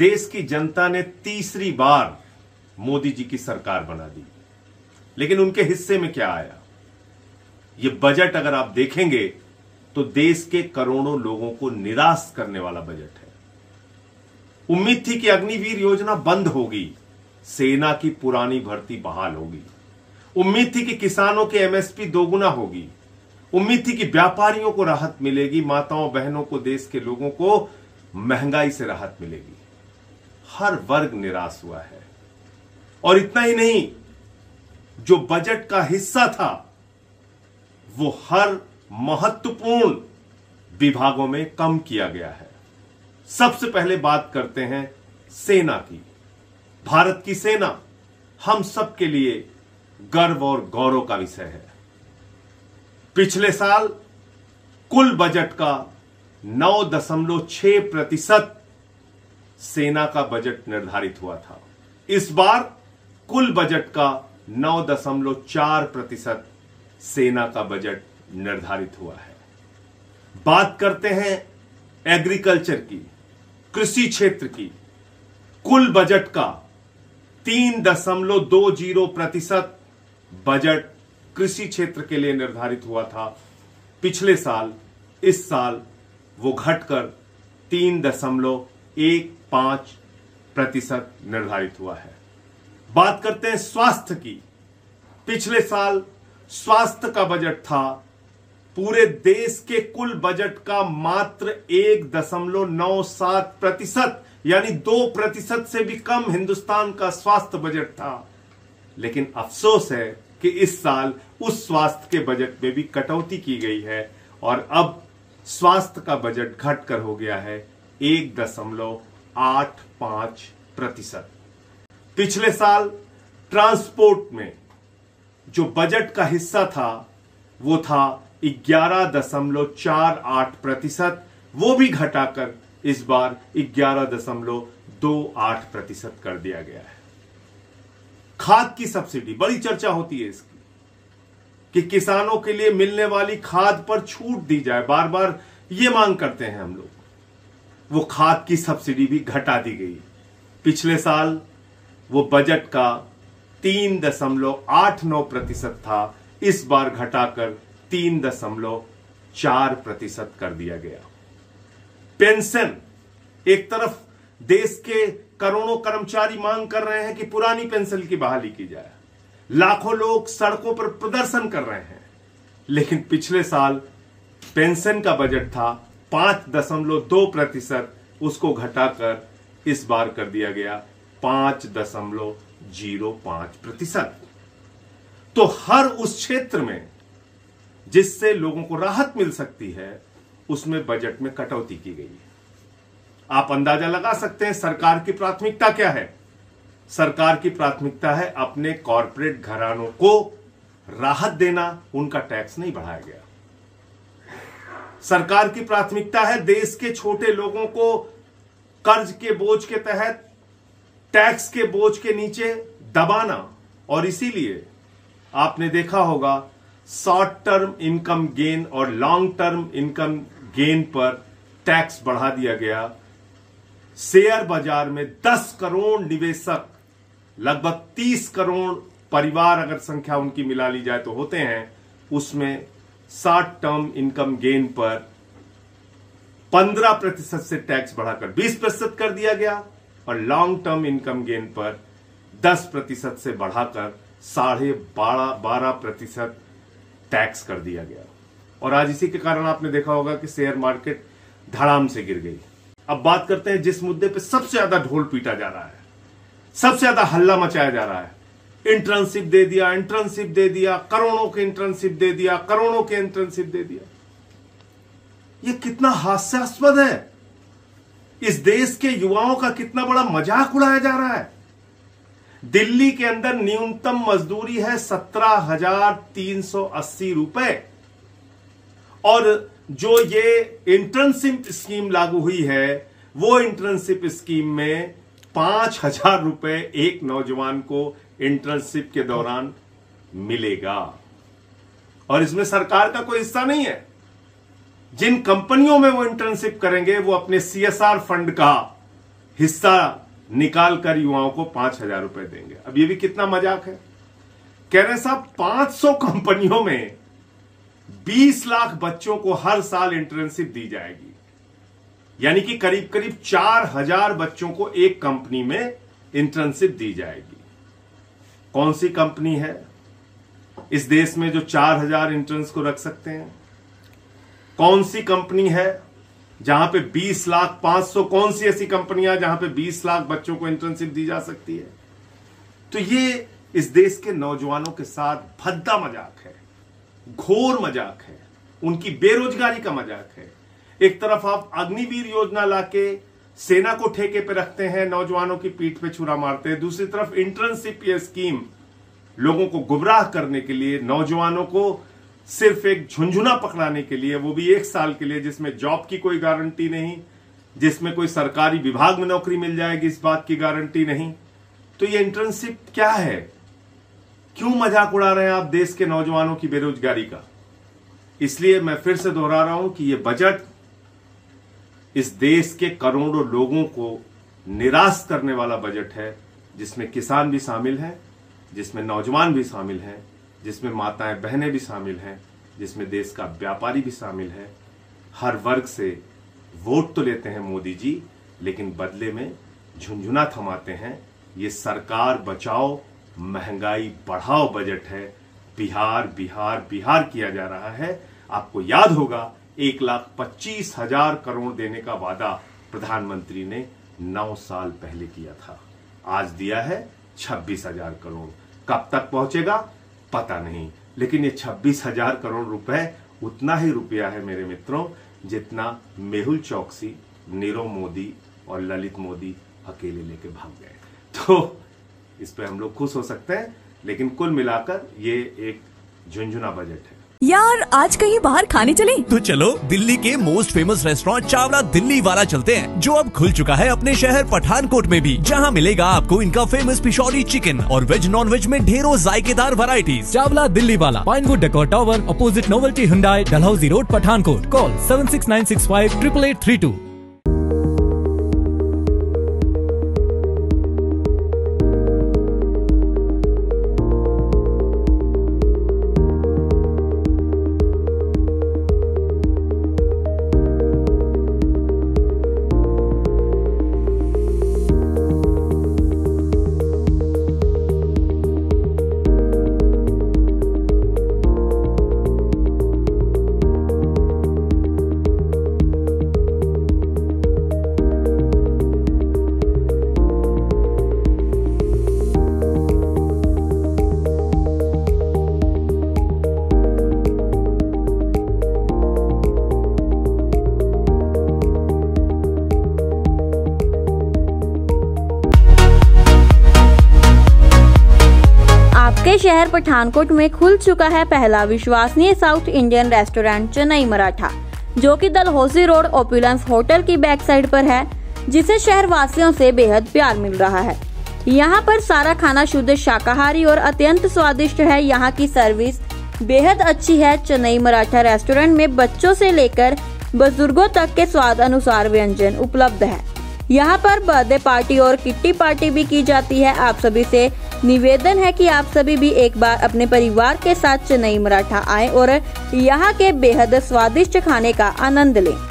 देश की जनता ने तीसरी बार मोदी जी की सरकार बना दी, लेकिन उनके हिस्से में क्या आया? ये बजट अगर आप देखेंगे तो देश के करोड़ों लोगों को निराश करने वाला बजट है। उम्मीद थी कि अग्निवीर योजना बंद होगी, सेना की पुरानी भर्ती बहाल होगी। उम्मीद थी कि किसानों के एमएसपी दोगुना होगी। उम्मीद थी कि व्यापारियों को राहत मिलेगी, माताओं बहनों को, देश के लोगों को महंगाई से राहत मिलेगी। हर वर्ग निराश हुआ है। और इतना ही नहीं, जो बजट का हिस्सा था वो हर महत्वपूर्ण विभागों में कम किया गया है। सबसे पहले बात करते हैं सेना की। भारत की सेना हम सब के लिए गर्व और गौरव का विषय है। पिछले साल कुल बजट का 9.6% सेना का बजट निर्धारित हुआ था। इस बार कुल बजट का 9.4% सेना का बजट निर्धारित हुआ है। बात करते हैं एग्रीकल्चर की, कृषि क्षेत्र की। कुल बजट का 3.20% बजट कृषि क्षेत्र के लिए निर्धारित हुआ था पिछले साल। इस साल वो घटकर 3.15% निर्धारित हुआ है। बात करते हैं स्वास्थ्य की। पिछले साल स्वास्थ्य का बजट था पूरे देश के कुल बजट का मात्र 1.97%, यानी 2% से भी कम हिंदुस्तान का स्वास्थ्य बजट था। लेकिन अफसोस है कि इस साल उस स्वास्थ्य के बजट में भी कटौती की गई है और अब स्वास्थ्य का बजट घटकर हो गया है 1.85%। पिछले साल ट्रांसपोर्ट में जो बजट का हिस्सा था वो था 11.48%, वो भी घटाकर इस बार 11.28% कर दिया गया है। खाद की सब्सिडी, बड़ी चर्चा होती है इसकी कि किसानों के लिए मिलने वाली खाद पर छूट दी जाए। बार बार ये मांग करते हैं हम लोग। वो खाद की सब्सिडी भी घटा दी गई। पिछले साल वो बजट का 3.89% था, इस बार घटाकर 3.4% कर दिया गया। पेंशन, एक तरफ देश के करोड़ों कर्मचारी मांग कर रहे हैं कि पुरानी पेंशन की बहाली की जाए। लाखों लोग सड़कों पर प्रदर्शन कर रहे हैं। लेकिन पिछले साल पेंशन का बजट था 5.2%, उसको घटाकर इस बार कर दिया गया 5.05%। तो हर उस क्षेत्र में जिससे लोगों को राहत मिल सकती है, उसमें बजट में कटौती की गई है। आप अंदाजा लगा सकते हैं सरकार की प्राथमिकता क्या है। सरकार की प्राथमिकता है अपने कॉरपोरेट घरानों को राहत देना, उनका टैक्स नहीं बढ़ाया गया। सरकार की प्राथमिकता है देश के छोटे लोगों को कर्ज के बोझ के तहत, टैक्स के बोझ के नीचे दबाना। और इसीलिए आपने देखा होगा शॉर्ट टर्म इनकम गेन और लॉन्ग टर्म इनकम गेन पर टैक्स बढ़ा दिया गया। शेयर बाजार में 10 करोड़ निवेशक, लगभग 30 करोड़ परिवार अगर संख्या उनकी मिला ली जाए तो होते हैं, उसमें शॉर्ट टर्म इनकम गेन पर 15% से टैक्स बढ़ाकर 20% कर दिया गया और लॉन्ग टर्म इनकम गेन पर 10% से बढ़ाकर 12.5% टैक्स कर दिया गया। और आज इसी के कारण आपने देखा होगा कि शेयर मार्केट धड़ाम से गिर गई। अब बात करते हैं जिस मुद्दे पे सबसे ज्यादा ढोल पीटा जा रहा है, सबसे ज्यादा हल्ला मचाया जा रहा है। इंटर्नशिप दे दिया, इंटर्नशिप दे दिया, करोड़ों के इंटर्नशिप दे दिया, करोड़ों के इंटर्नशिप दे दिया। यह कितना हास्यास्पद है। इस देश के युवाओं का कितना बड़ा मजाक उड़ाया जा रहा है। दिल्ली के अंदर न्यूनतम मजदूरी है 17,380 रुपए और जो ये इंटर्नशिप स्कीम लागू हुई है, वो इंटर्नशिप स्कीम में 5,000 रुपए एक नौजवान को इंटर्नशिप के दौरान मिलेगा। और इसमें सरकार का कोई हिस्सा नहीं है। जिन कंपनियों में वो इंटर्नशिप करेंगे वो अपने CSR फंड का हिस्सा निकाल कर युवाओं को 5,000 रुपए देंगे। अब ये भी कितना मजाक है। कह रहे साहब 500 कंपनियों में 20 लाख बच्चों को हर साल इंटर्नशिप दी जाएगी, यानी कि करीब करीब 4,000 बच्चों को एक कंपनी में इंटर्नशिप दी जाएगी। कौन सी कंपनी है इस देश में जो 4,000 इंटर्न्स को रख सकते हैं? कौन सी कंपनी है जहां पे 20 लाख 500, कौन सी ऐसी कंपनियां जहां पे 20 लाख बच्चों को इंटर्नशिप दी जा सकती है? तो ये इस देश के नौजवानों के साथ भद्दा मजाक है, घोर मजाक है, उनकी बेरोजगारी का मजाक है। एक तरफ आप अग्निवीर योजना लाके सेना को ठेके पे रखते हैं, नौजवानों की पीठ पे छुरा मारते हैं। दूसरी तरफ इंटर्नशिप ये स्कीम लोगों को गुमराह करने के लिए, नौजवानों को सिर्फ एक झुंझुना पकड़ाने के लिए, वो भी 1 साल के लिए, जिसमें जॉब की कोई गारंटी नहीं, जिसमें कोई सरकारी विभाग में नौकरी मिल जाएगी इस बात की गारंटी नहीं। तो ये इंटर्नशिप क्या है? क्यों मजाक उड़ा रहे हैं आप देश के नौजवानों की बेरोजगारी का? इसलिए मैं फिर से दोहरा रहा हूं कि यह बजट इस देश के करोड़ों लोगों को निराश करने वाला बजट है, जिसमें किसान भी शामिल हैं, जिसमें नौजवान भी शामिल हैं, जिसमें माताएं बहनें भी शामिल हैं, जिसमें देश का व्यापारी भी शामिल है। हर वर्ग से वोट तो लेते हैं मोदी जी, लेकिन बदले में झुंझुना थमाते हैं। ये सरकार बचाओ महंगाई बढ़ाओ बजट है। बिहार बिहार बिहार किया जा रहा है। आपको याद होगा 1,25,000 करोड़ देने का वादा प्रधानमंत्री ने 9 साल पहले किया था। आज दिया है 26,000 करोड़। कब तक पहुंचेगा पता नहीं, लेकिन ये 26,000 करोड़ रुपए उतना ही रुपया है मेरे मित्रों जितना मेहुल चौकसी, नीरव मोदी और ललित मोदी अकेले लेके भाग गए। तो इस पे हम लोग खुश हो सकते हैं, लेकिन कुल मिलाकर ये एक झुंझुना बजट है। यार आज कहीं बाहर खाने चले? तो चलो दिल्ली के most famous restaurant Chawla Delhi वाला चलते हैं, जो अब खुल चुका है अपने शहर पठानकोट में भी, जहां मिलेगा आपको इनका फेमस पिशौरी चिकन और वेज नॉन वेज में ढेरों जायकेदार वैरायटीज। चावला दिल्ली वाला, Pinewood decor tower, opposite novelty Hyundai, Dalhousie road, Pathankot. Call 7696588832। आपके शहर पठानकोट में खुल चुका है पहला विश्वसनीय south Indian restaurant Chennai Maratha, जो कि डलहौजी रोड ओपुलेंस होटल की बैक साइड पर है, जिसे शहर वासियों से बेहद प्यार मिल रहा है। यहाँ पर सारा खाना शुद्ध शाकाहारी और अत्यंत स्वादिष्ट है। यहाँ की सर्विस बेहद अच्छी है। चेन्नई मराठा रेस्टोरेंट में बच्चों से लेकर बुजुर्गों तक के स्वाद अनुसार व्यंजन उपलब्ध है। यहाँ पर बर्थडे पार्टी और किट्टी पार्टी भी की जाती है। आप सभी से निवेदन है कि आप सभी भी एक बार अपने परिवार के साथ चेन्नई मराठा आएं और यहाँ के बेहद स्वादिष्ट खाने का आनंद लें।